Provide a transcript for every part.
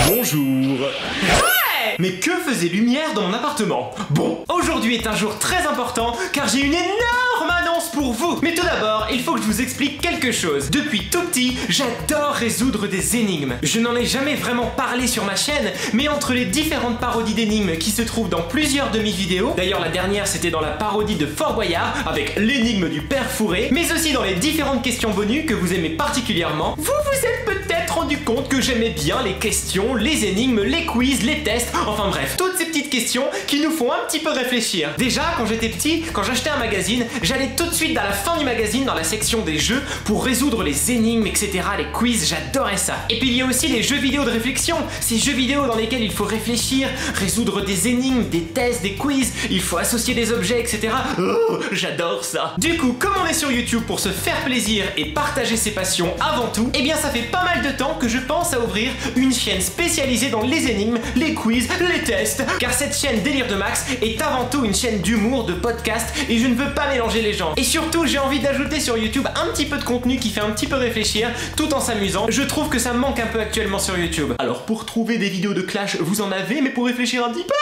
Bonjour. Ouais! Mais que faisait Lumière dans mon appartement? Bon, aujourd'hui est un jour très important car j'ai une énorme annonce pour vous. Mais tout d'abord, il faut que je vous explique quelque chose. Depuis tout petit, j'adore résoudre des énigmes. Je n'en ai jamais vraiment parlé sur ma chaîne, mais entre les différentes parodies d'énigmes qui se trouvent dans plusieurs de mes vidéos, d'ailleurs la dernière c'était dans la parodie de Fort Boyard avec l'énigme du père fourré, mais aussi dans les différentes questions bonus que vous aimez particulièrement, vous vous êtes peut-être rendu compte que j'aimais bien les questions, les énigmes, les quiz, les tests, enfin bref, toutes ces petites questions qui nous font un petit peu réfléchir. Déjà, quand j'étais petit, quand j'achetais un magazine, j'allais tout de suite à la fin du magazine dans la section des jeux pour résoudre les énigmes, etc., les quiz, j'adorais ça. Et puis il y a aussi les jeux vidéo de réflexion, ces jeux vidéo dans lesquels il faut réfléchir, résoudre des énigmes, des tests, des quiz, il faut associer des objets, etc. Oh, j'adore ça. Du coup, comme on est sur YouTube pour se faire plaisir et partager ses passions avant tout, eh bien ça fait pas mal de temps que je pense à ouvrir une chaîne spécialisée dans les énigmes, les quiz, les tests, car cette chaîne Délire de Max est avant tout une chaîne d'humour, de podcast, et je ne veux pas mélanger les gens. Et surtout, j'ai envie d'ajouter sur YouTube un petit peu de contenu qui fait un petit peu réfléchir, tout en s'amusant. Je trouve que ça me manque un peu actuellement sur YouTube. Alors pour trouver des vidéos de Clash, vous en avez, mais pour réfléchir un petit peu...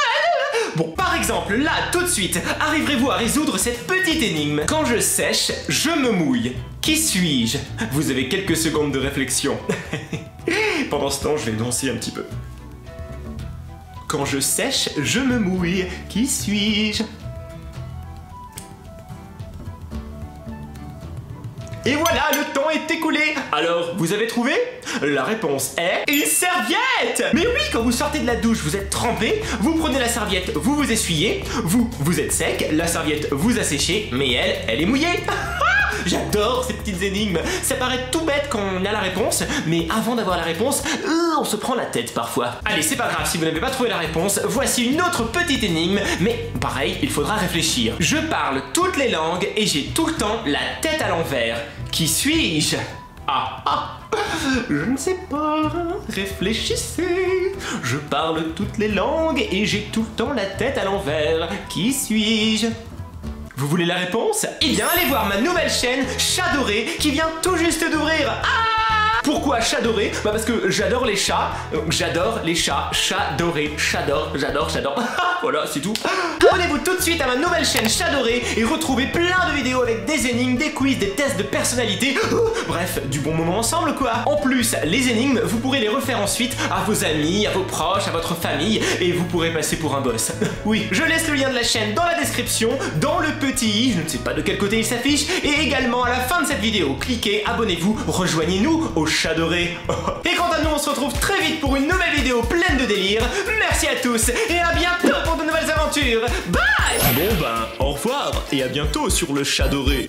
Bon, par exemple, là, tout de suite, arriverez-vous à résoudre cette petite énigme? Quand je sèche, je me mouille. Qui suis-je? Vous avez quelques secondes de réflexion. Pendant ce temps, je vais danser un petit peu. Quand je sèche, je me mouille. Qui suis-je? Et voilà, le temps est écoulé. Alors, vous avez trouvé? La réponse est une serviette. Mais oui, quand vous sortez de la douche, vous êtes trempé, vous prenez la serviette, vous vous essuyez, vous êtes sec, la serviette vous a séché, mais elle est mouillée. J'adore ces petites énigmes. Ça paraît tout bête quand on a la réponse, mais avant d'avoir la réponse, on se prend la tête parfois. Allez, c'est pas grave si vous n'avez pas trouvé la réponse, voici une autre petite énigme, mais pareil, il faudra réfléchir. Je parle toutes les langues et j'ai tout le temps la tête à l'envers. Qui suis-je? Je ne sais pas, réfléchissez. Je parle toutes les langues et j'ai tout le temps la tête à l'envers. Qui suis-je? Vous voulez la réponse? Eh bien, allez voir ma nouvelle chaîne, Chat Doré, qui vient tout juste d'ouvrir. Pourquoi Chat Doré? Bah parce que j'adore les chats, j'adore les chats, Chat Doré, j'adore. Voilà, c'est tout. Abonnez-vous tout de suite à ma nouvelle chaîne Chat Doré et retrouvez plein de vidéos avec des énigmes, des quiz, des tests de personnalité. Bref, du bon moment ensemble quoi. En plus, les énigmes, vous pourrez les refaire ensuite à vos amis, à vos proches, à votre famille et vous pourrez passer pour un boss. Oui, je laisse le lien de la chaîne dans la description, dans le petit i, je ne sais pas de quel côté il s'affiche, et également à la fin de cette vidéo. Cliquez, abonnez-vous, rejoignez-nous au Chat Doré. Et quant à nous, on se retrouve très vite pour une nouvelle vidéo pleine de délire. Merci à tous et à bientôt pour de nouvelles aventures. Bye! Bon ben, au revoir et à bientôt sur le Chat Doré.